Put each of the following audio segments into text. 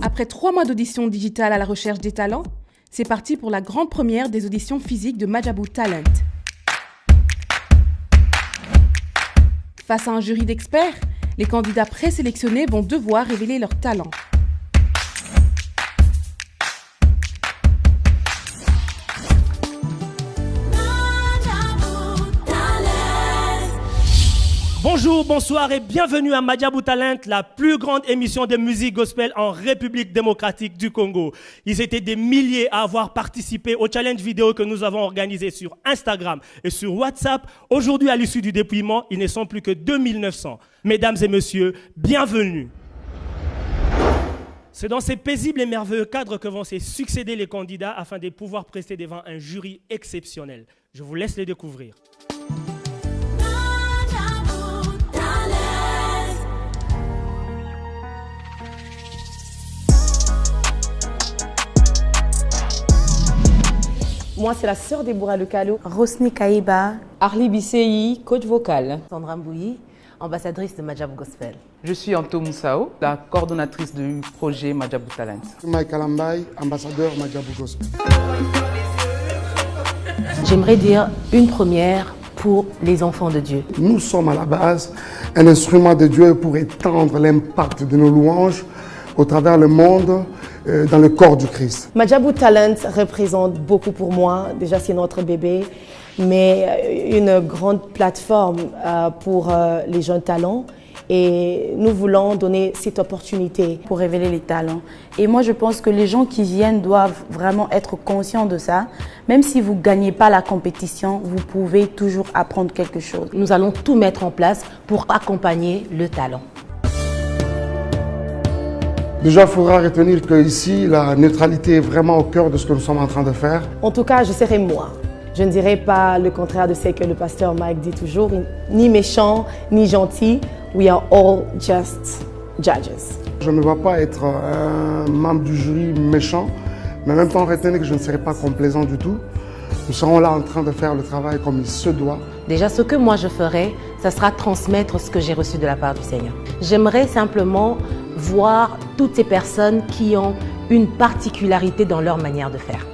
Après 3 mois d'audition digitale à la recherche des talents, c'est parti pour la grande première des auditions physiques de Majabou Talent. Face à un jury d'experts, les candidats présélectionnés vont devoir révéler leur talent. Bonjour, bonsoir et bienvenue à Majabou Talent, la plus grande émission de musique gospel en République démocratique du Congo. Ils étaient des milliers à avoir participé au challenge vidéo que nous avons organisé sur Instagram et sur WhatsApp. Aujourd'hui, à l'issue du dépouillement, ils ne sont plus que 2900. Mesdames et messieurs, bienvenue. C'est dans ces paisibles et merveilleux cadres que vont se succéder les candidats afin de pouvoir prester devant un jury exceptionnel. Je vous laisse les découvrir. Moi, c'est la sœur Déborah Lucalo. Rosny Kaïba. Arlie Bissei, coach vocal. Sandra Mbouyi, ambassadrice de Majabou Gospel. Je suis Anto Moussao, la coordonnatrice du projet Majabou Talent. Mike Alambaï, ambassadeur Majabou Gospel. J'aimerais dire une première pour les enfants de Dieu. Nous sommes à la base un instrument de Dieu pour étendre l'impact de nos louanges au travers le monde, dans le corps du Christ. Majabou Talent représente beaucoup pour moi. Déjà, c'est notre bébé, mais une grande plateforme pour les jeunes talents. Et nous voulons donner cette opportunité pour révéler les talents. Et moi, je pense que les gens qui viennent doivent vraiment être conscients de ça. Même si vous ne gagnez pas la compétition, vous pouvez toujours apprendre quelque chose. Nous allons tout mettre en place pour accompagner le talent. Déjà, il faudra retenir qu'ici, la neutralité est vraiment au cœur de ce que nous sommes en train de faire. En tout cas, je serai moi. Je ne dirai pas le contraire de ce que le pasteur Mike dit toujours, ni méchant, ni gentil. We are all just judges. Je ne vais pas être un membre du jury méchant, mais en même temps, retenez que je ne serai pas complaisant du tout. Nous serons là en train de faire le travail comme il se doit. Déjà, ce que moi je ferai, ça sera transmettre ce que j'ai reçu de la part du Seigneur. J'aimerais simplement voir toutes ces personnes qui ont une particularité dans leur manière de faire.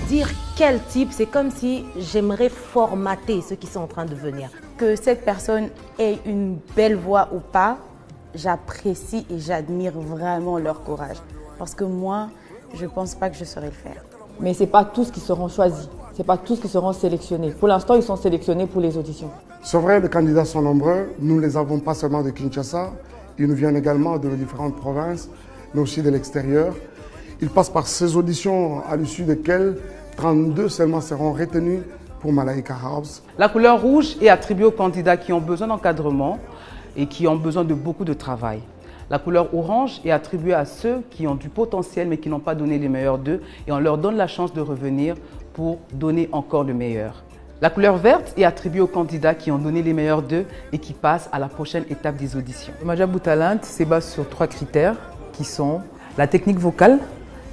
Dire quel type, c'est comme si j'aimerais formater ceux qui sont en train de venir. Que cette personne ait une belle voix ou pas, j'apprécie et j'admire vraiment leur courage. Parce que moi, je ne pense pas que je saurais le faire. Mais ce n'est pas tous qui seront choisis. Ce n'est pas tous qui seront sélectionnés. Pour l'instant, ils sont sélectionnés pour les auditions. C'est vrai, les candidats sont nombreux. Nous ne les avons pas seulement de Kinshasa. Ils nous viennent également de différentes provinces, mais aussi de l'extérieur. Ils passent par ces auditions à l'issue desquelles 32 seulement seront retenus pour Malaika House. La couleur rouge est attribuée aux candidats qui ont besoin d'encadrement et qui ont besoin de beaucoup de travail. La couleur orange est attribuée à ceux qui ont du potentiel mais qui n'ont pas donné les meilleurs d'eux et on leur donne la chance de revenir pour donner encore le meilleur. La couleur verte est attribuée aux candidats qui ont donné les meilleurs d'eux et qui passent à la prochaine étape des auditions. Majabou Talent se base sur 3 critères qui sont la technique vocale,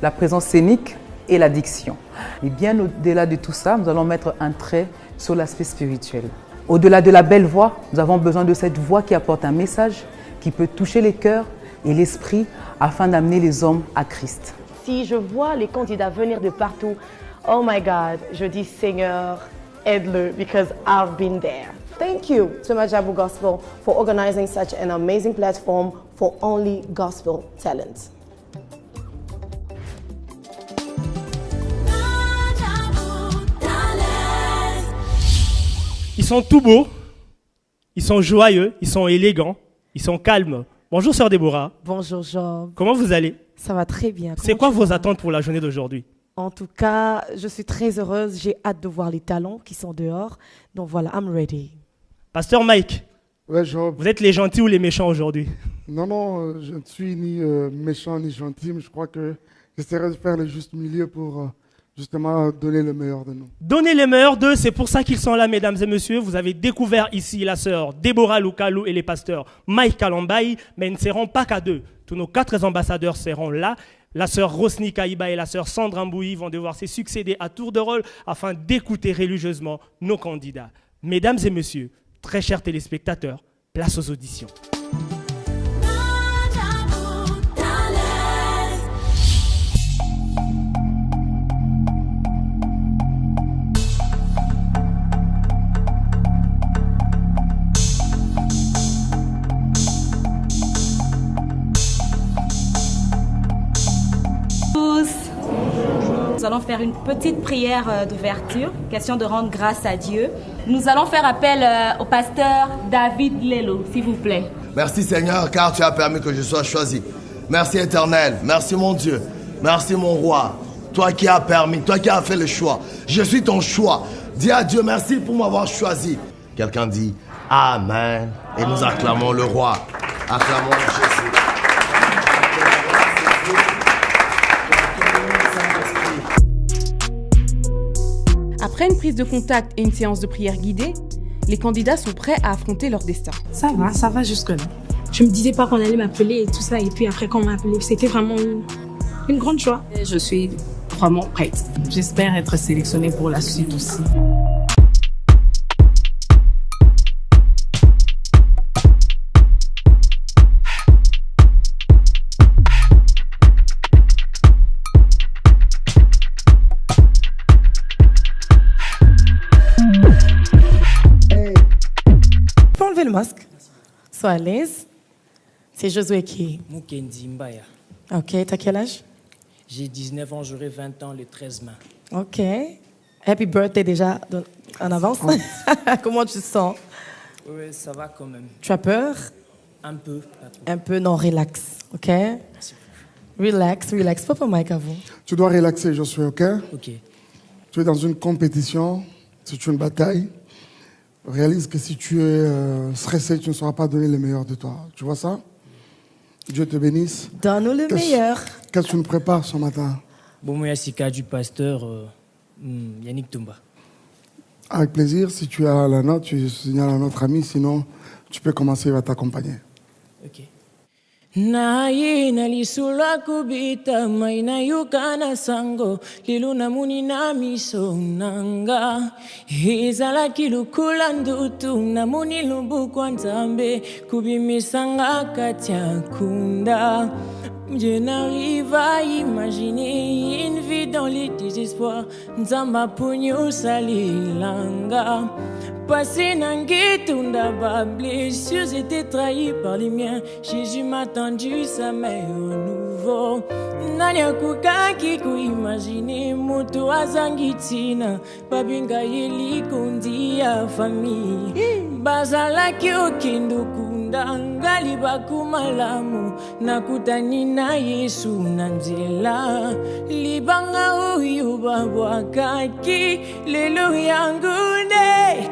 la présence scénique et la diction. Et bien au-delà de tout ça, nous allons mettre un trait sur l'aspect spirituel. Au-delà de la belle voix, nous avons besoin de cette voix qui apporte un message, qui peut toucher les cœurs et l'esprit afin d'amener les hommes à Christ. Si je vois les candidats venir de partout, oh my God, je dis Seigneur, aide-le, because I've been there. Thank you to Majabou Gospel for organizing such an amazing platform for only gospel talents. Ils sont tout beaux, ils sont joyeux, ils sont élégants, ils sont calmes. Bonjour sœur Déborah. Bonjour Job. Comment vous allez? Ça va très bien. C'est quoi vos attentes pour la journée d'aujourd'hui? En tout cas, je suis très heureuse. J'ai hâte de voir les talents qui sont dehors. Donc voilà, I'm ready. Pasteur Mike, ouais, Job. Vous êtes les gentils ou les méchants aujourd'hui? Non, je ne suis ni méchant ni gentil, mais je crois que j'essaierai de faire le juste milieu pour justement donner le meilleur de nous. Donner le meilleur d'eux, c'est pour ça qu'ils sont là, mesdames et messieurs. Vous avez découvert ici la sœur Déborah Lucalo et les pasteurs Mike Alambaï, mais ils ne seront pas qu'à deux. Tous nos 4 ambassadeurs seront là. La sœur Rosny Kaïba et la sœur Sandra Mbouyi vont devoir se succéder à tour de rôle afin d'écouter religieusement nos candidats. Mesdames et messieurs, très chers téléspectateurs, place aux auditions. Nous allons faire une petite prière d'ouverture, question de rendre grâce à Dieu. Nous allons faire appel au pasteur David Lelo, s'il vous plaît. Merci Seigneur, car tu as permis que je sois choisi. Merci Éternel, merci mon Dieu, merci mon roi. Toi qui as permis, toi qui as fait le choix. Je suis ton choix. Dis à Dieu merci pour m'avoir choisi. Quelqu'un dit Amen. Et nous acclamons le roi. Acclamons Jésus. Après une prise de contact et une séance de prière guidée, les candidats sont prêts à affronter leur destin. Ça va jusque-là. Je me disais pas qu'on allait m'appeler et tout ça, et puis après quand on m'a appelé, c'était vraiment une grande joie. Je suis vraiment prête. J'espère être sélectionnée pour la suite aussi. Tu peux enlever le masque. Sois à l'aise. C'est Josué qui... Mukendi Mbaya. Ok, t'as quel âge? J'ai 19 ans, j'aurai 20 ans le 13 mai. Ok. Happy birthday déjà en avance. Comment tu te sens? Oui, ça va quand même. Tu as peur? Un peu, pas trop. Un peu, non, relax. Ok? Merci beaucoup. Relax. Papa Mike à vous. Tu dois relaxer, Josué, ok? Ok. Tu es dans une compétition, c'est une bataille. Réalise que si tu es stressé, tu ne sauras pas donner le meilleur de toi. Tu vois ça? Dieu te bénisse. Donne-nous le meilleur. Qu'est-ce que tu nous prépares ce matin? Bon, moi, c'est le cas du pasteur Yannick Toumba. Avec plaisir. Si tu as la note, tu signales à notre ami. Sinon, tu peux commencer, il va t'accompagner. Ok. Naye nalisulwa kubita maina yukana sango liluna muni na miso nanga izala kilukula ndutu na muni lumbu kwa nzambe kubimisanga katia kunda. Je n'arrive à imaginer une vie dans les désespoirs. Nzamba punyo salilanga. Passé n'anguetunda ba blessures étaient trahies par les miens. Jésus m'a tendu sa main au nouveau. Nanya kuka kiku imaginer moto azangitina. Babinga yeli kondi ya famille. Bazala kyo kindukunda ngali bakumalamu. Nakutani na Yesu nanzela. Libanga uyu babwakaki lelo yangunde.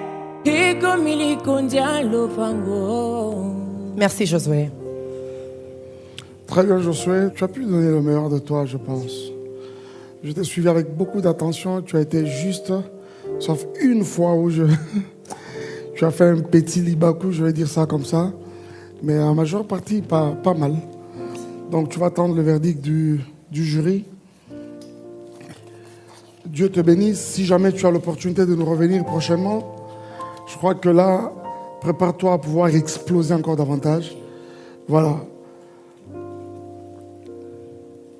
Merci Josué. Très bien Josué, tu as pu donner le meilleur de toi, je pense. Je t'ai suivi avec beaucoup d'attention, tu as été juste, sauf une fois où tu as fait un petit libakou, je vais dire ça comme ça, mais en majeure partie, pas mal. Donc tu vas attendre le verdict du jury. Dieu te bénisse. Si jamais tu as l'opportunité de nous revenir prochainement, je crois que là, prépare-toi à pouvoir exploser encore davantage. Voilà.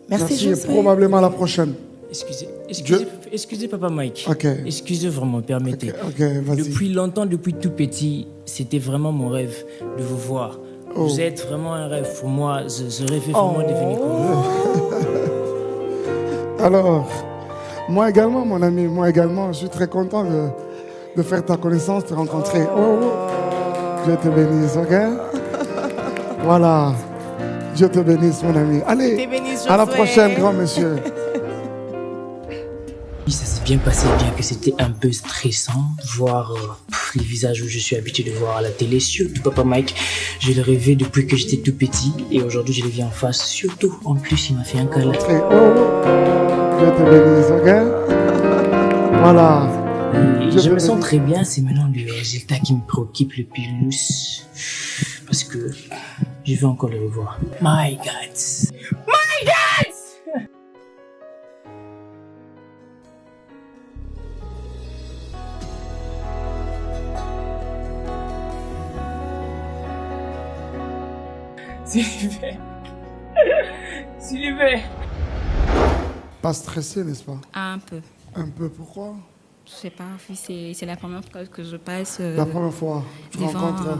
Merci et probablement à la prochaine. Excusez Papa Mike. Okay. Excusez vraiment, permettez. Okay, vas-y. Depuis longtemps, depuis tout petit, c'était vraiment mon rêve de vous voir. Oh. Vous êtes vraiment un rêve pour moi. Je rêvais vraiment de venir comme vous. Alors, moi également, mon ami, je suis très content de faire ta connaissance, de te rencontrer. Dieu te bénisse, ok? Voilà. Dieu te bénisse, mon ami. Allez, à la prochaine, grand monsieur. Ça s'est bien passé, bien que c'était un peu stressant, voir les visages où je suis habitué de voir à la télé, surtout Papa Mike. Je le rêvais depuis que j'étais tout petit et aujourd'hui je le vis en face, surtout en plus il m'a fait un câlin. Dieu te bénisse, ok? Voilà. Je me sens très bien, c'est maintenant le résultat qui me préoccupe le plus. Parce que je veux encore le revoir. My God! My God! Sylvain. Pas stressé, n'est-ce pas? Un peu. Un peu, pourquoi? Je sais pas, c'est la première fois que je passe. La première fois, tu rencontres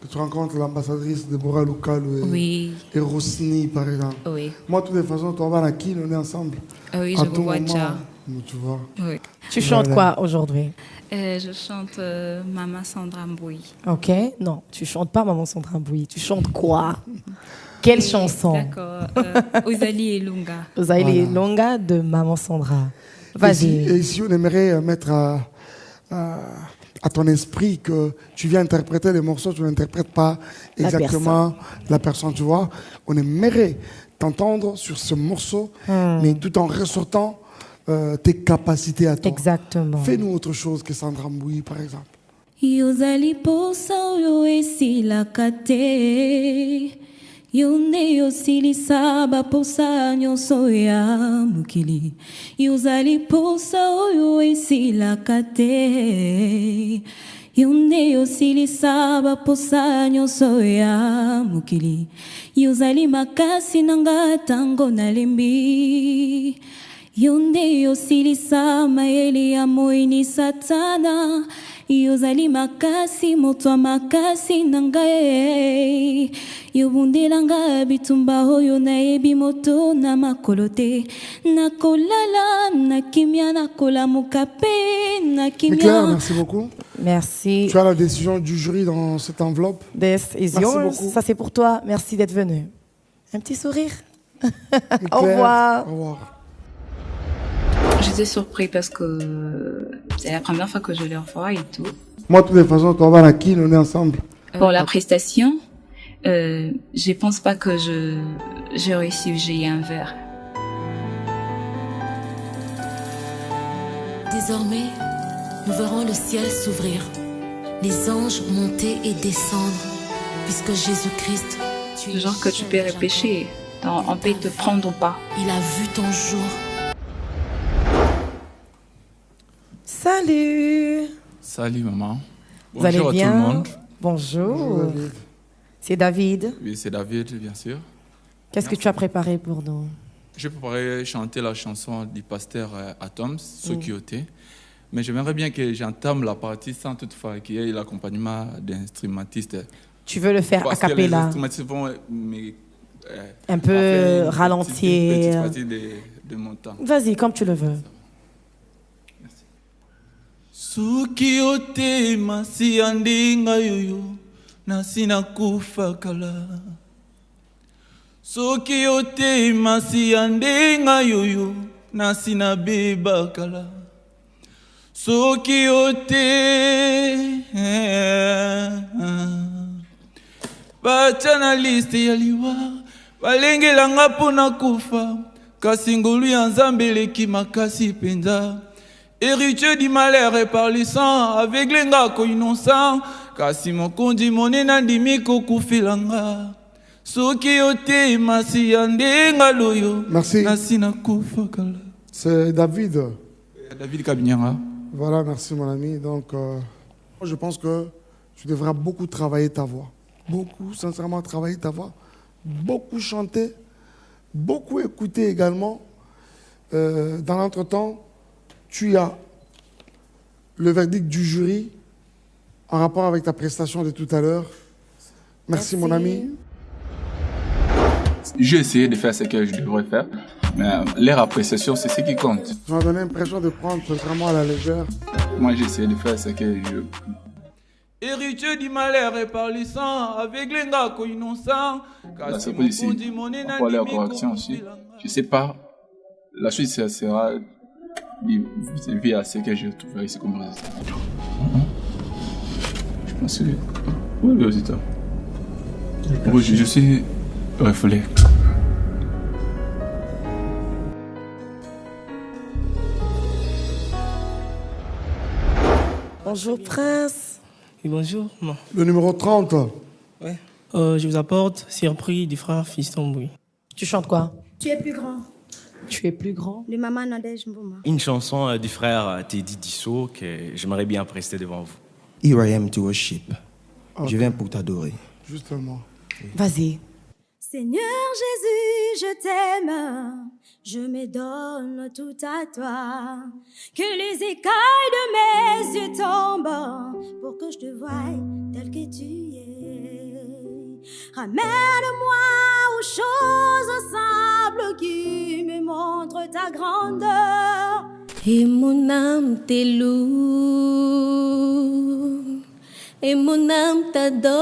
que tu rencontres l'ambassadrice Deborah Lukalu et Rosny, par exemple. Oui. Moi, de toutes les façons, tu vas à qui on est ensemble. Oui, à je vous vois déjà. Tu vois. Oui. Tu chantes quoi aujourd'hui? Je chante Maman Sandra Mboui. Ok, non, tu chantes pas Maman Sandra Mboui. Tu chantes quoi? Quelle chanson? D'accord. Ozali et Lunga. Ozali et Lunga de Maman Sandra. Vas-y. Et si on aimerait mettre à ton esprit que tu viens interpréter les morceaux, tu n'interprètes pas exactement la personne, tu vois. On aimerait t'entendre sur ce morceau, mais tout en ressortant tes capacités à toi. Exactement. Fais-nous autre chose que Sandra Mboui, par exemple. Yozali posa oyo esilaka te yone yosilisa baposa nyonso ya mokili yozali posa oyo esilaka te yone yosilisa baposa nyonso ya mokili yozali makasi nanga tango nalembi yonde yosilisa mayeli ya moini satana yozali makasi moto makasi nangae yobundelanga bitumba oyo nayebi moto na makolo te nakolala nakimia nakolamuka pe nakimia. Claire, merci beaucoup. Merci. Tu as la décision du jury dans cette enveloppe. This is merci yours. beaucoup. Ça c'est pour toi. Merci d'être venu. Un petit sourire. Claire, au revoir. Au revoir. J'étais surpris parce que c'est la première fois que je les revois et tout. Moi, de toutes les façons, tu vas à qui on est ensemble. Pour la prestation, je pense pas que j'ai réussi ou j'ai eu un verre. Désormais, nous verrons le ciel s'ouvrir, les anges monter et descendre, puisque Jésus-Christ, Genre que tu paierais péché, on peut te prendre ou pas. il a vu ton jour. Salut. Salut maman. Vous allez Bonjour à bien? tout le monde. Bonjour. C'est David. Oui, c'est David, bien sûr. Qu'est-ce que tu as préparé pour nous? Je préparais chanter la chanson du pasteur Atoms, Sokioté. Mais j'aimerais bien que j'entame la partie sans toutefois qu'il y ait l'accompagnement d'instrumentistes. Tu veux le faire a Parce que les cappella? instrumentistes vont Un peu ralentir. Petite partie de mon temps. Vas-y, comme tu le veux. Suki ote masi andinga yoyo nasina kufa kala Suki ote masi andinga yoyo nasina beba kala Suki ote Bachana liste ya liwa balengelanga pona kufa kasi ngolu ya Nzambe leki makasi penza Héritier du malheur et par le sang, avec les gars innocent, kasi mokondi monena ndimiko kufilanga. Soki ote masi yandenga loyo. Merci. Nasina kufa kala. C'est David. David Kabinyanga. Voilà, merci mon ami. Donc, je pense que tu devras beaucoup travailler ta voix. Beaucoup, sincèrement, travailler ta voix. Beaucoup chanter. Beaucoup écouter également. Dans l'entretemps, tu as le verdict du jury en rapport avec ta prestation de tout à l'heure. Merci mon ami. J'ai essayé de faire ce que je devrais faire, mais leur appréciation, c'est ce qui compte. Tu m'as donné l'impression de prendre vraiment à la légère. Moi, j'ai essayé de faire ce que je... Héritier du malheur et par le sang, avec les gars innocent. Là, c'est pas ici. On peut aller en correction aussi. Je sais pas. La suite, ça sera... vis à ce que je trouverai ici comme résultat. Je pense que... Oui, le résultat. Oui, je suis reflet. Bonjour Prince. Oui, bonjour. Non. Le numéro 30. Ouais. Je vous apporte Surpris du frère Fiston Mboui. Tu chantes quoi? Tu es plus grand. Tu es plus grand? Le Maman Nadège Mbouma. Une chanson du frère Teddy Disso que j'aimerais bien prester devant vous. Here I am to worship. Okay. Je viens pour t'adorer. Justement. Vas-y. Seigneur Jésus, je t'aime, je me donne tout à toi. Que les écailles de mes yeux tombent pour que je te voie tel que tu es. Ramène-moi aux choses simples qui me montrent ta grandeur. Et mon âme te loue, et mon âme t'adore,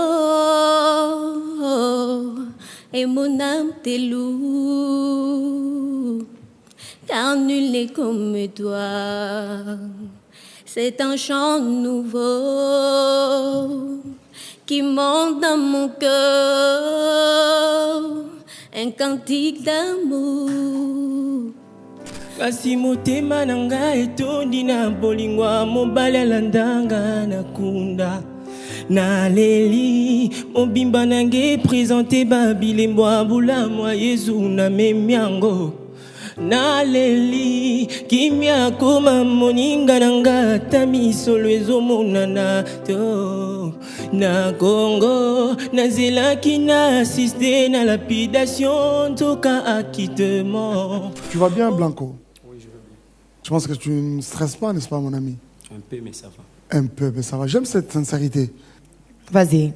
et mon âme te loue, car nul n'est comme toi. C'est un chant nouveau qui monte dans mon cœur, un cantique d'amour. Kasi motema nanga etondi na bolingwa mobali alandanga na kunda na leli mobimba nange présente babilembo abula mwa Yesu na memiango na leli kimia koma moninga nanga tamisolo ezomonana to na Congo na zelaki na assisté na lapidation toka acquittement. Tu vas bien, Blanco? Oui, je vais bien. Je pense que tu ne stresses pas, n'est-ce pas, mon ami? Un peu, mais ça va. Un peu, mais ça va. J'aime cette sincérité. Vas-y.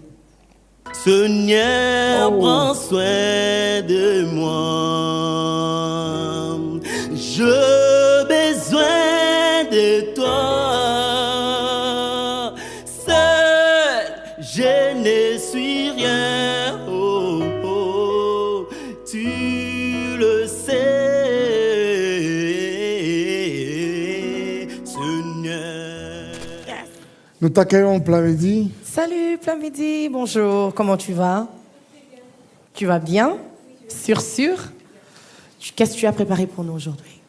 Seigneur, prends soin de moi. J'ai besoin de toi. Seul, je ne suis rien. Oh, oh, tu le sais, Seigneur. Nous t'accueillons plein midi. Salut, plein midi, bonjour, comment tu vas? Tu vas bien? Sûr? Qu'est-ce que tu as préparé pour nous aujourd'hui?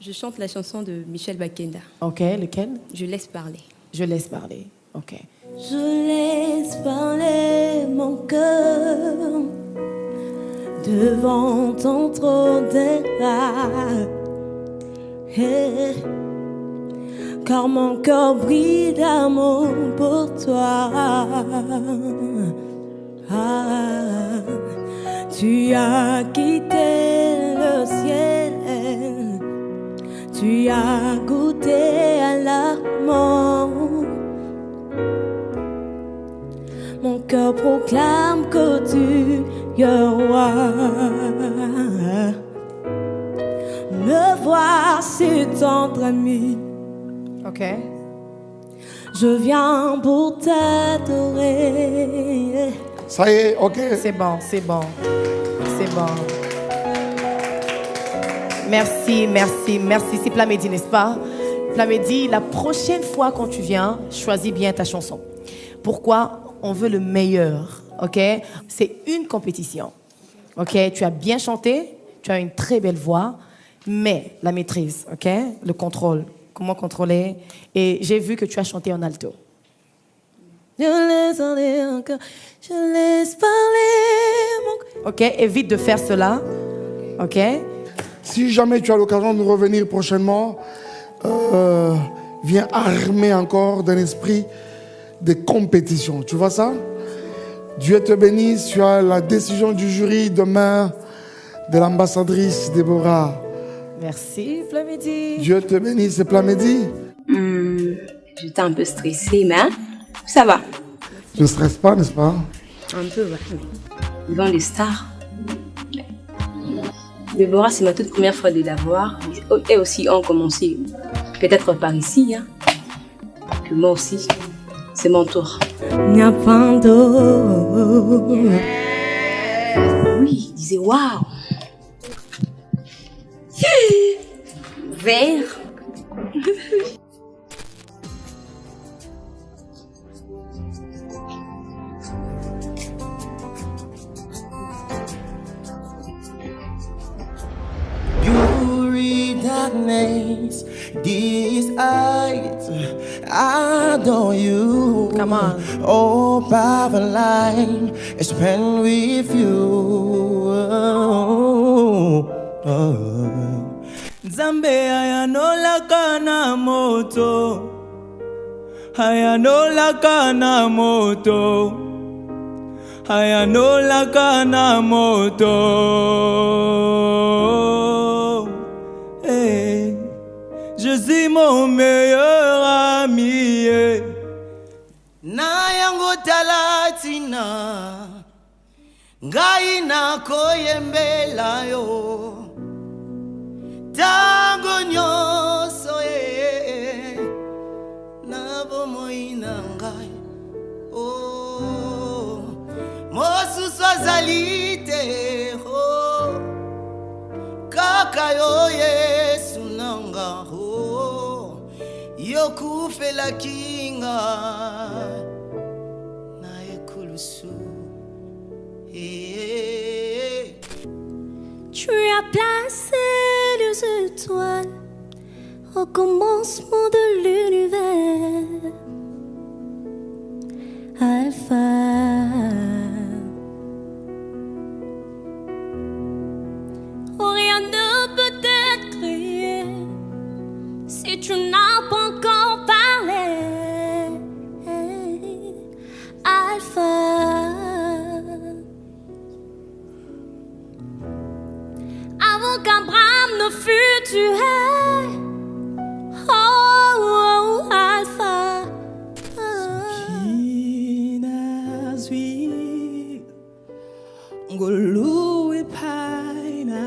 Je chante la chanson de Michel Bakenda. Ok, lequel? Je laisse parler. Je laisse parler, ok. Je laisse parler mon cœur devant ton trône de grâce. Hey. Car mon cœur brille d'amour pour toi. Ah, tu as quitté le ciel, tu as goûté à la mort. Mon cœur proclame que tu es roi. Me voici tendre ami. Ok. Je viens pour t'adorer. Ça y est, ok. C'est bon. Merci. C'est Plamedi, n'est-ce pas? Plamedi, la prochaine fois quand tu viens, choisis bien ta chanson. Pourquoi? On veut le meilleur, ok? C'est une compétition, ok? Tu as bien chanté, tu as une très belle voix, mais la maîtrise, ok? Le contrôle. Comment contrôler? Et j'ai vu que tu as chanté en alto. Je laisse parler encore, je laisse parler mon... Ok, évite de faire cela. Ok? Si jamais tu as l'occasion de revenir prochainement, viens armer encore d'un esprit de compétition. Tu vois ça? Dieu te bénisse. Tu as la décision du jury demain de l'ambassadrice Déborah. Merci, Plamedi. Dieu te bénisse, c'est Plamedi. J'étais un peu stressée, mais ça va. Tu ne stresses pas, n'est-ce pas? Un peu, ouais. Devant les stars. Déborah, c'est ma toute première fois de la voir. Elles aussi ont commencé, peut-être par ici, hein. Que moi aussi, c'est mon tour. Oui, il disait waouh. Vert. Fury, darkness, these eyes, I adore you. Come on. Oh, power line, spend with you. Nzambe ayanolaka na moto, ayanolaka na moto, ayanolaka na moto. Hey, je suis mon meilleur ami. Na yango talatina, ngai nakoyembela yo tango nyonso na bomoi na ngai mosusu azali te kaka yo Yesu nanga yokufelaki ngai na ekulusu. Tu as placé les étoiles au commencement de l'univers. Alpha. Oh, rien ne peut être créé si tu n'as pas encore parlé. Alpha. Avant qu'Abraham ne fût tué. Oh, Alpha. Ngolu epaina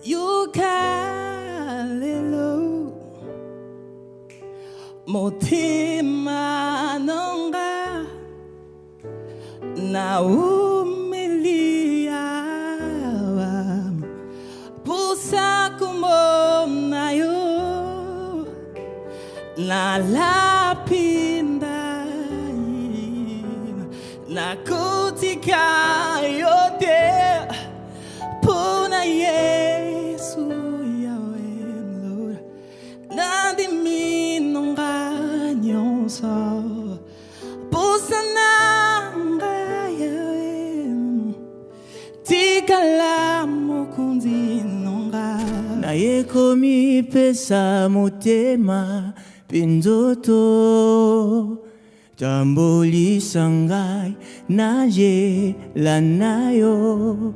yo kalelo motima nonga na umilia pusa como na yo na lapinda na kutika yote puna Yesu yawe Lord nandi minonga nyonso pusananga yawe tikala mukunzi nonga na yekomi pesa motema pinzoto tamboli sangai naje lanayo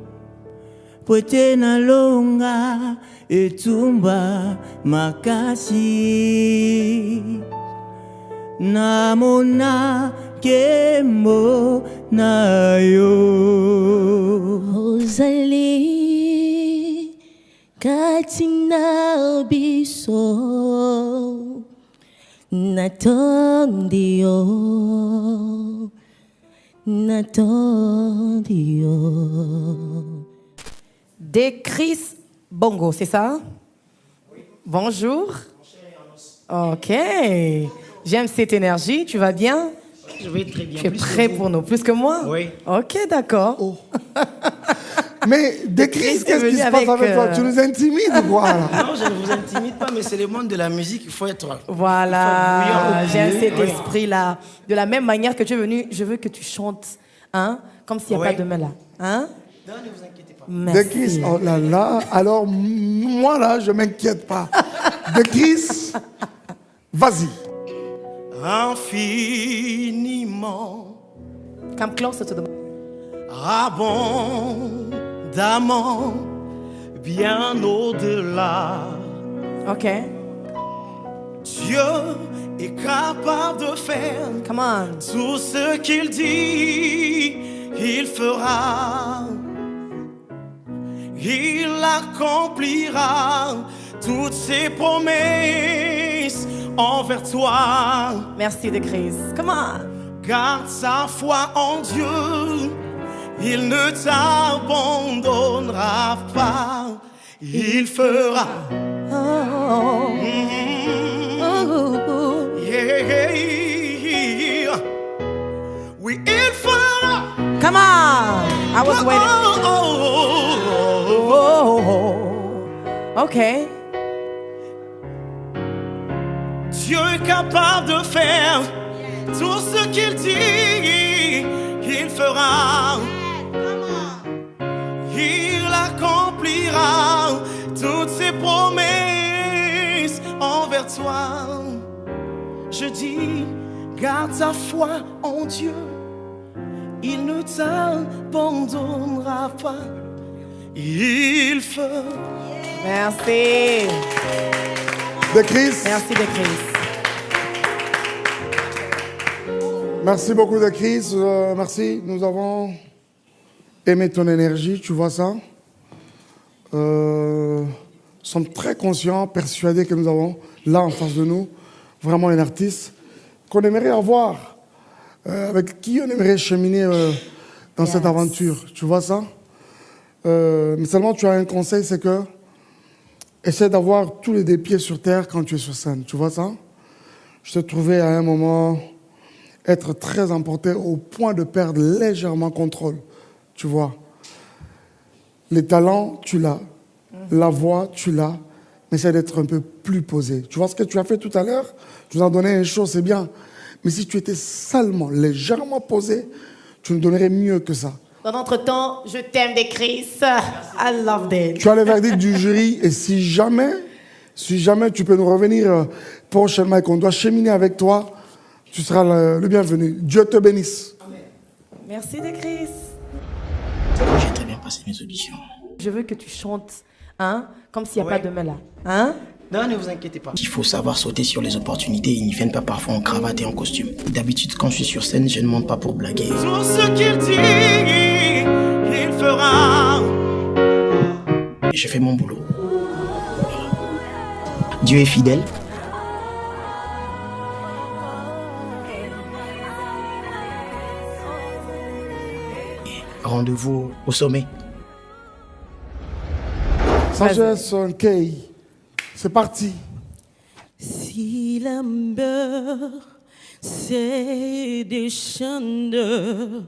poete na longa etumba makasi namona kemo nayo ozali katina biso Natondio. Des Chris Bongo, c'est ça? Oui. Bonjour. Ok. J'aime cette énergie. Tu vas bien? Je vais très bien. Tu es prêt pour nous? Plus que moi? Oui. Ok, d'accord. Oh. Mais Des Chris, qu'est-ce qui se passe avec toi? Tu nous intimides ou quoi là? Non, je ne vous intimide pas, mais c'est le monde de la musique, il faut être... Voilà, j'ai cet esprit-là. De la même manière que tu es venu, je veux que tu chantes, hein, comme s'il n'y a pas de demain là. Hein? Non, ne vous inquiétez pas. Merci. Des Chris, oh là là, alors moi là, je ne m'inquiète pas. Des Chris, vas-y. Infiniment. Come closer to the... Abondamment, bien au-delà. Ok. Dieu est capable de faire tout ce qu'il dit, il fera. Il accomplira toutes ses promesses envers toi. Merci de Chris. Come on. Garde sa foi en Dieu. Il ne t'abandonnera pas, il fera. Yeah. Oui, il fera. Come on. I was waiting. Ok. Dieu est capable de faire tout ce qu'il dit, il fera. Il accomplira toutes ses promesses envers toi. Je dis, garde ta foi en Dieu. Il ne t'abandonnera pas. Il fera. Merci. De Chris. Merci de Chris. Merci beaucoup de Chris. Merci. Nous avons aimé ton énergie, tu vois ça. Nous sommes très conscients, persuadés que nous avons là en face de nous vraiment un artiste qu'on aimerait avoir, avec qui on aimerait cheminer dans cette aventure. Tu vois ça. Mais seulement tu as un conseil, c'est que essaie d'avoir tous les deux pieds sur terre quand tu es sur scène. Tu vois ça. Je te trouvais à un moment être très emporté au point de perdre légèrement contrôle. Tu vois. Les talents, tu l'as. La voix, tu l'as. Mais essaie d'être un peu plus posé. Tu vois ce que tu as fait tout à l'heure? Tu nous as donné une chose, c'est bien. Mais si tu étais seulement, légèrement posé, tu nous donnerais mieux que ça. Dans notre temps, je t'aime des Chris. I love it. Tu as le verdict du jury et si jamais tu peux nous revenir prochainement et qu'on doit cheminer avec toi, tu seras le bienvenu. Dieu te bénisse. Amen. Merci de Chris. J'ai très bien passé mes auditions. Je veux que tu chantes, hein, comme s'il n'y a pas de demain là. Hein? Non, ne vous inquiétez pas. Il faut savoir sauter sur les opportunités. Ils n'y viennent pas parfois en cravate et en costume. D'habitude, quand je suis sur scène, je ne monte pas pour blaguer. Tout ce qu'il dit, il fera. Je fais mon boulot. Dieu est fidèle. Rendez-vous au sommet. Sagesse, Kay. C'est parti. Si l'amber c'est des chandeurs,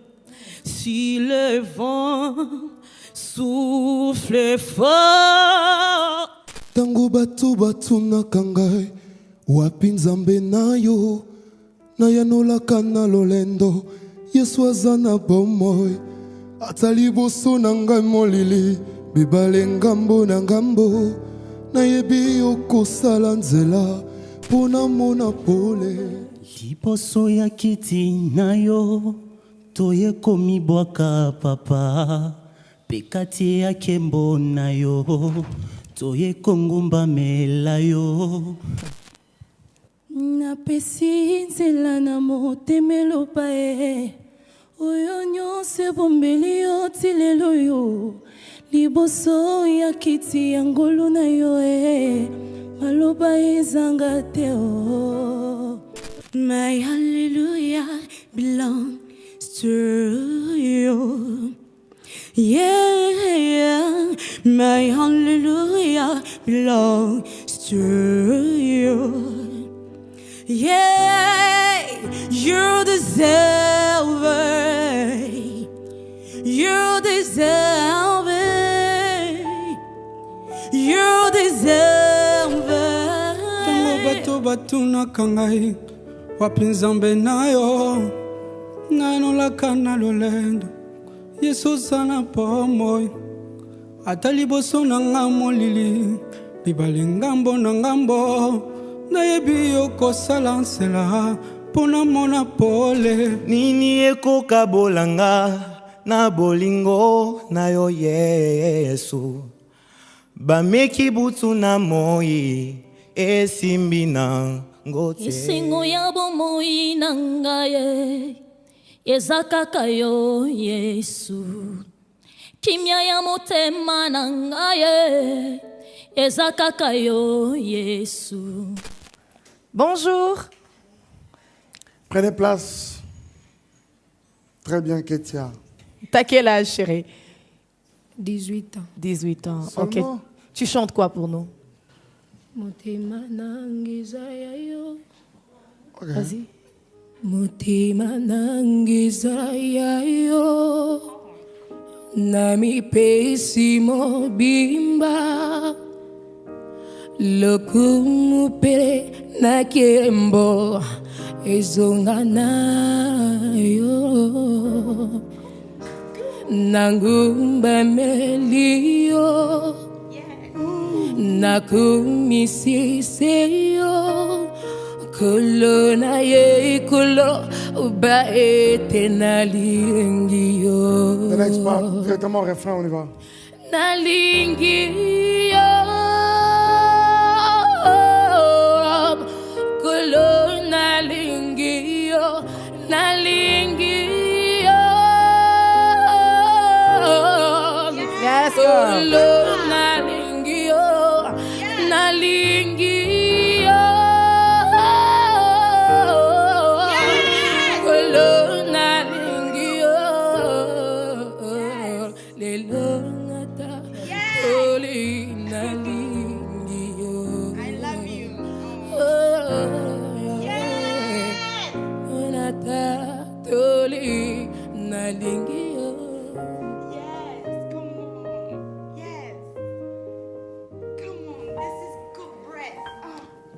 si le vent souffle fort. Tango batu na kangai, wapi nzambe nayo, na yanolaka na lolendo, Yesu aza na bomoi, atali boso na ngai molili, bibale ngambo na ngambo, nayebi okosala nzela, pona mona pole. Liboso ya kiti na yo, toye komibwaka papa, pekati ya kembo na yo, toye kongumba mela yo. Napesi nzela na motemelo pae, oyo nyonso ebombeli yo tilelo yo, liboso ya kiti ya ngolu na yo maloba ezanga te o. My hallelujah belongs to you. Yeah, my hallelujah belongs to you. Yeah, you deserve it. You deserve it. You deserve it. Tango batu na kangai, wapi nzambe nayo, nanolaka na lolendo, Yesu sana pomoy, atali boso na nga molili, bibale ngambo na ngambo, nayebi okosala nsela, pona mona pole. Nini ekoka bolanga, na bolingo na yo Yesu, bameki butu na moi, esimbi na ngote. Isingo ya bomoi na ngai, ezakaka yo Yesu. Kimia ya motema na ngai, ezakaka yo Yesu. Bonjour. Prenez place. Très bien, Ketia. T'as quel âge, chérie? 18 ans. 18 ans. Seulement? Ok. Tu chantes quoi pour nous? Motema nangiza ya yo. Okay. Vas-y. Motema nangiza ya yo, nami pesi mobimba, lokumu pere na kembo ezonga na yo, nangumba melio, nakumisi seyo. Kolo na ye kolo ba etenalingi yo. The next part, directement refrain, on y va. Nalingi yo, kolo nalingi yo, nalingi yo. Yes, girl. Nalingi yo, nalingi yo. Nalingi yo, lelo ngata, oli nalingi yo. I love you. Nata, oli nalingi yo.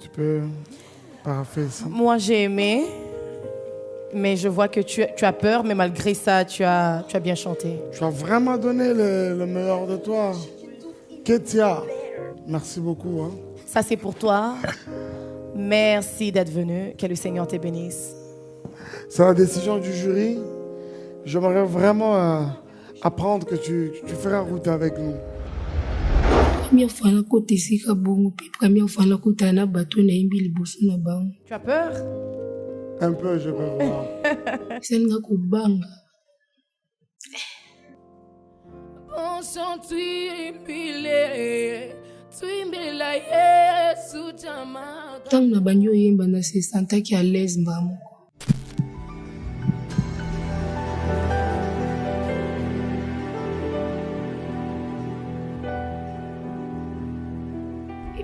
Tu peux paraphraser ça? Moi, j'ai aimé, mais je vois que tu as peur, mais malgré ça, tu as bien chanté. Tu as vraiment donné le meilleur de toi. Ketia, merci beaucoup. Hein. Ça, c'est pour toi. Merci d'être venu. Que le Seigneur te bénisse. C'est la décision du jury. J'aimerais vraiment apprendre que tu feras route avec nous. Première fois na côté sika bongo puis première fois na côté na bateau na imbi liboso na bango. Tu as peur? Un peu, je peux voir. C'est nga kubanga. On chante tuimbile, tuimbila Yesu chama. Tant na banyo yemba na se sentaki à l'aise mbamo.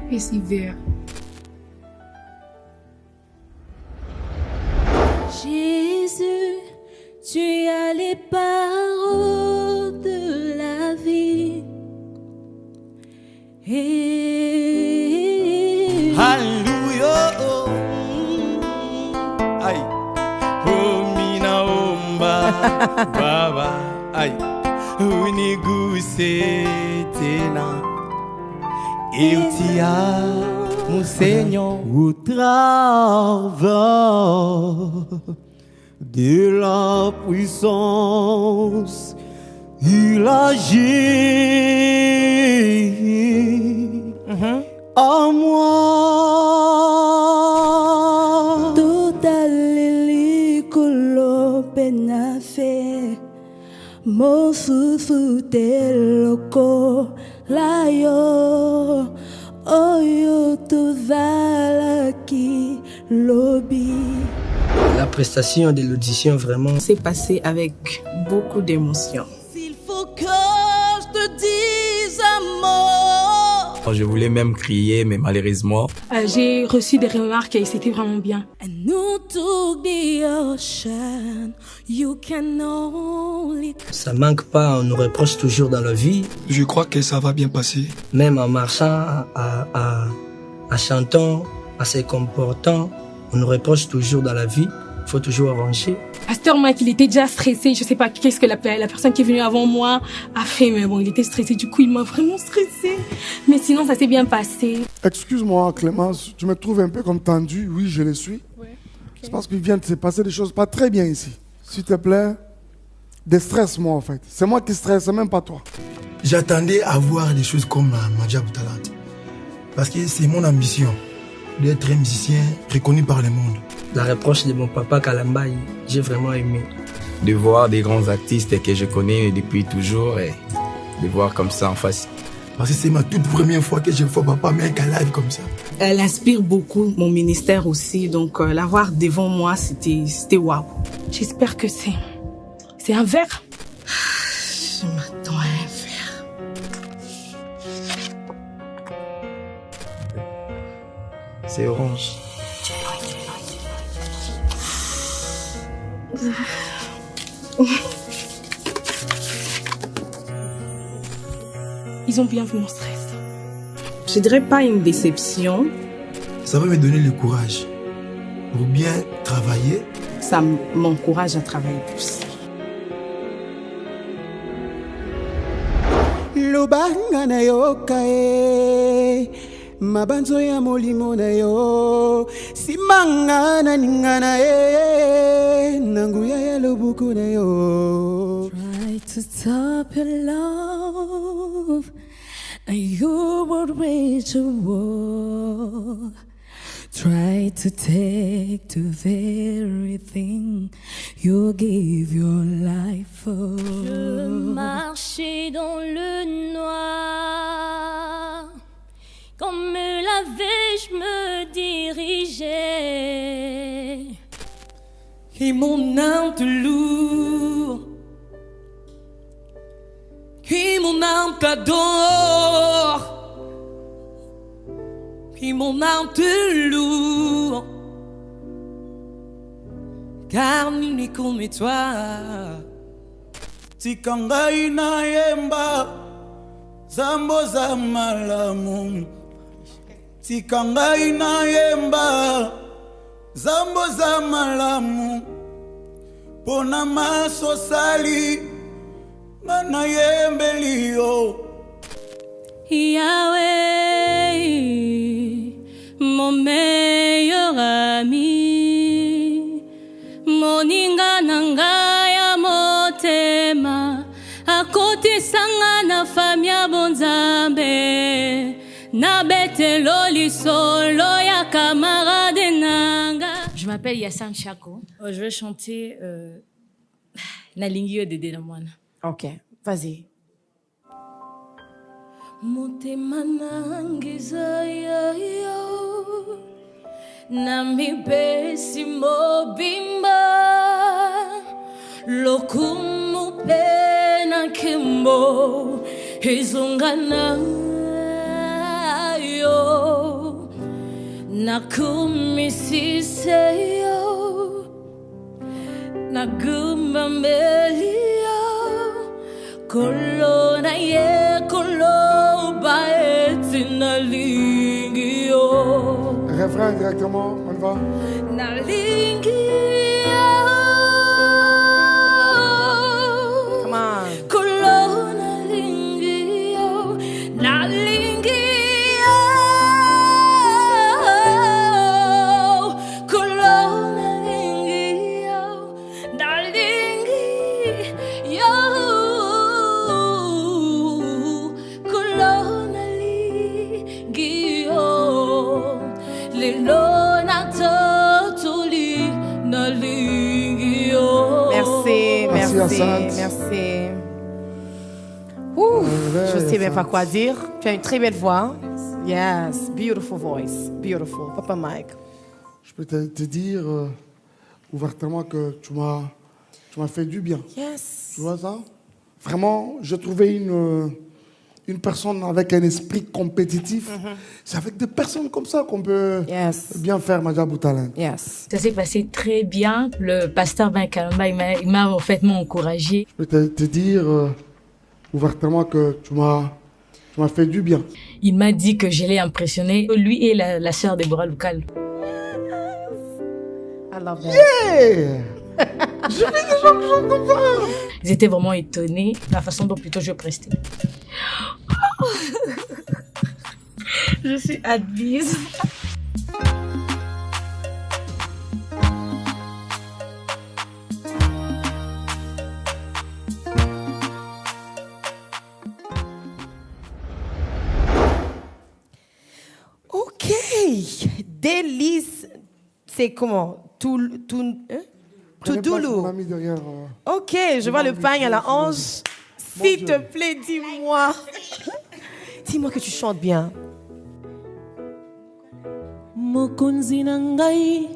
Et si vert. Jésus, tu as les paroles de la vie. Et... Hallelujah. Aïe. Oh, mina omba. Baba. Aïe. Uniguse tena. Eu te amo, Senhor. Au travers de la puissance, il agit en moi. Tout alili kulo penafe, mo fufu te loko layo, oyo tuvala ki lobby. La prestation de l'audition vraiment s'est passée avec beaucoup d'émotion. Il faut que je te dise amour. Je voulais même crier, mais malheureusement. J'ai reçu des remarques et c'était vraiment bien. And you took the ocean, you can only... Ça manque pas, on nous reproche toujours dans la vie. Je crois que ça va bien passer. Même en marchant, en chantant, en se comportant, on nous reproche toujours dans la vie. Il faut toujours avancer. Pasteur Mike, il était déjà stressé. Je sais pas qu'est-ce que la personne qui est venue avant moi a fait, mais bon, il était stressé. Du coup, il m'a vraiment stressé. Mais sinon, ça s'est bien passé. Excuse-moi, Clémence, tu me trouves un peu comme tendu. Oui, je le suis. Ouais, okay. C'est parce qu'il vient de se passer des choses pas très bien ici. S'il te plaît, déstresse-moi en fait. C'est moi qui stresse, même pas toi. J'attendais à voir des choses comme Madja Boutalat. Parce que c'est mon ambition d'être un musicien reconnu par le monde. La reproche de mon papa Kalambaï, j'ai vraiment aimé. De voir des grands artistes que je connais depuis toujours et de voir comme ça en face. Parce que c'est ma toute première fois que je vois papa mettre un live comme ça. Elle inspire beaucoup mon ministère aussi, donc la voir devant moi, c'était waouh. J'espère que c'est un verre. Je m'attends à un verre. C'est orange. Ils ont bien vu mon stress. Je dirais pas une déception. Ça va me donner le courage pour bien travailler. Ça m'encourage à travailler plus. Lobanga na yokae mabanzo ya molimo na yo simanga na ningana nanguya ya lobuku na yo. Try to stop your love and you would wage a war Try to take the very thing you give your life for. Je marchais dans le noir, comme la veille je me dirigeais. Et mon âme te lourd, et mon âme t'adore. Et mon âme te loue, car nul n'est comme toi. Tikangai na yemba, zambo za malamu. Tikangai na yemba, zambo za malamu. Pona maso sali, mana yembelio. Yahweh, mon meilleur ami, moninga nanga ya motema, à côté sanga na famia bonzambe, na betelo lisolo ya camarade nanga. Je m'appelle Yassine Chako. Je vais chanter Nalingio de Delamwana. Ok, vas-y. Motema nangiza ya yo na mipesi mobimba lokumu pena kimbo izungana yo na kumisise yo na gumba melia kolona ye kolona. Refrain directement, on y va. Come on. Merci. Ouf, je sais même pas quoi dire. Tu as une très belle voix. Yes, beautiful voice. Beautiful. Papa Mike. Je peux te dire ouvertement que tu m'as fait du bien. Yes. Tu vois ça? Vraiment, j'ai trouvé une personne avec un esprit compétitif. C'est avec des personnes comme ça qu'on peut bien faire Madjabou Talent. Yes. Ça s'est passé très bien. Le pasteur Ben Kalamba, il m'a en fait encouragé. Je peux te dire ouvertement que tu m'as fait du bien. Il m'a dit que je l'ai impressionné, lui et la sœur Déborah Loukal. I love that. Yeah! Je vis des gens qui sont comme ça. Ils étaient vraiment étonnés de la façon dont plutôt je prestais. Je suis admise. Ok. Délice. C'est comment? Toudoulou. Ok, je vois le pain à la hanche. S'il te plaît, dis-moi. Dis-moi que tu chantes bien. Mokonzi nangai,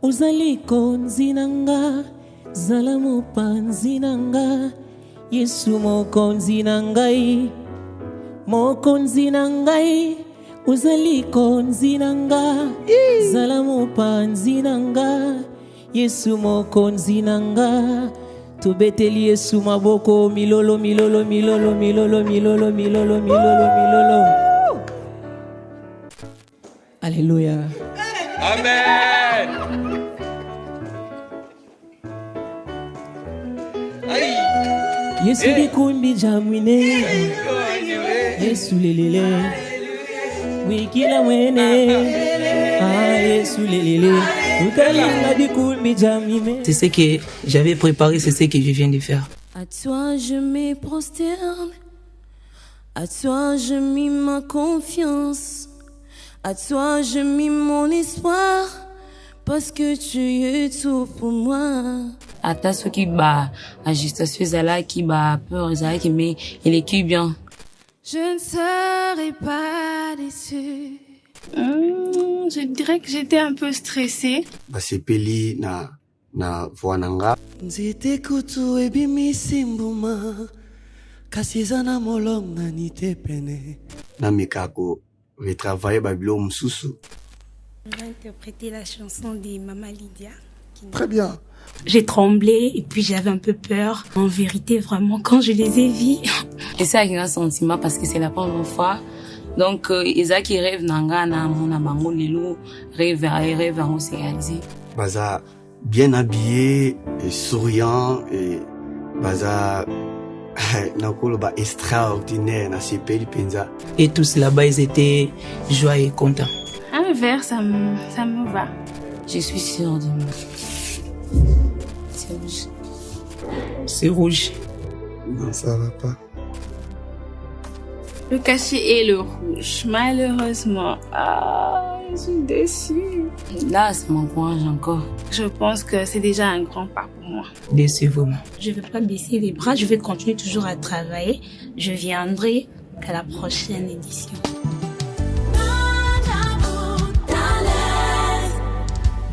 uzali konzi nanga, zalamu panzi nanga, Yesu mokonzi nangai, uzali konzi nanga, zalamu panzi nanga, Yesu mokonzi nanga. Tobeteli Yesu maboko milolo milolo milolo milolo milolo milolo milolo milolo. Alléluia. Amen. Yesu bikumbi jamwine, Yesu lelele, wikila mwene, Yesu lelele. C'est ce que j'avais préparé, c'est ce que je viens de faire. À toi je me prosterne, à toi je mets ma confiance, À toi je mis mon espoir, parce que tu es tout pour moi. Ata soki ba agitation ezala ki ba peur ezala ki mais il est bien. Je ne serai pas déçue. Je dirais que j'étais un peu stressée. Basepeli na voananga. Nzete kutu ebimisi mbuma kasi eza na molonga ni te pene. Na mikako retravailler babilo mususu. On va interpréter la chanson de Maman Lydia. Très bien. J'ai tremblé et puis j'avais un peu peur. En vérité, vraiment, quand je les ai vus. Et ça, il y a un sentiment parce que c'est la première fois. Donc, ils qui rêvent nanga na mona bango lelo rêve à se réaliser. Baza bien habillé et souriant et baza nakolo ba extraordinaire na sepeli penza. Et tous là-bas ils étaient joyeux et contents. Un verre, ça me va. Je suis sûre de moi. C'est rouge. C'est rouge. Non, ça va pas. Le cachet est le rouge. Malheureusement. Ah, je suis déçue. Là, ça m'encourage encore. Je pense que c'est déjà un grand pas pour moi. Décevant. Je ne vais pas baisser les bras. Je vais continuer toujours à travailler. Je viendrai qu'à la prochaine édition.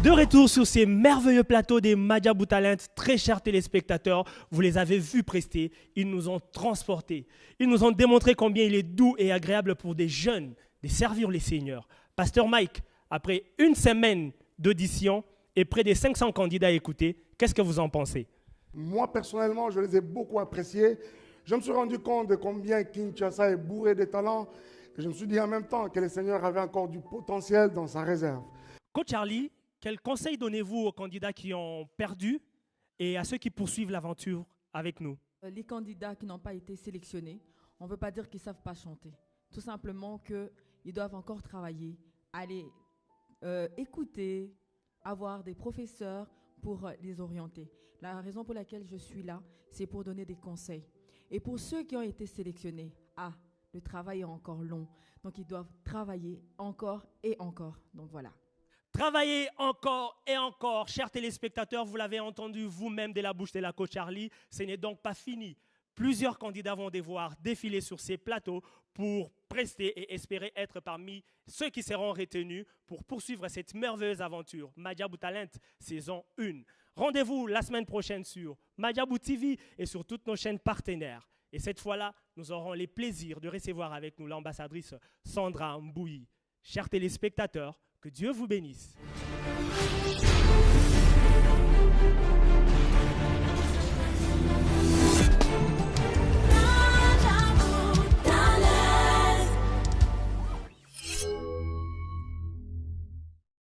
De retour sur ces merveilleux plateaux des Madiabou Talent, très chers téléspectateurs, vous les avez vus prester, ils nous ont transportés. Ils nous ont démontré combien il est doux et agréable pour des jeunes de servir les seigneurs. Pasteur Mike, après une semaine d'audition et près de 500 candidats écoutés, qu'est-ce que vous en pensez? Moi, personnellement, je les ai beaucoup appréciés. Je me suis rendu compte de combien Kinshasa est bourré de talents. Et je me suis dit en même temps que le Seigneur avait encore du potentiel dans sa réserve. Coach Charlie, quel conseil donnez-vous aux candidats qui ont perdu et à ceux qui poursuivent l'aventure avec nous? Les candidats qui n'ont pas été sélectionnés, on ne veut pas dire qu'ils ne savent pas chanter. Tout simplement qu'ils doivent encore travailler, aller écouter, avoir des professeurs pour les orienter. La raison pour laquelle je suis là, c'est pour donner des conseils. Et pour ceux qui ont été sélectionnés, le travail est encore long. Donc ils doivent travailler encore et encore. Donc voilà. Travaillez encore et encore, chers téléspectateurs, vous l'avez entendu vous-même de la bouche de la coach Charlie, ce n'est donc pas fini. Plusieurs candidats vont devoir défiler sur ces plateaux pour prester et espérer être parmi ceux qui seront retenus pour poursuivre cette merveilleuse aventure. Madiabou Talent, saison 1. Rendez-vous la semaine prochaine sur Madiabou TV et sur toutes nos chaînes partenaires. Et cette fois-là, nous aurons le plaisir de recevoir avec nous l'ambassadrice Sandra Mbouyi. Chers téléspectateurs, que Dieu vous bénisse.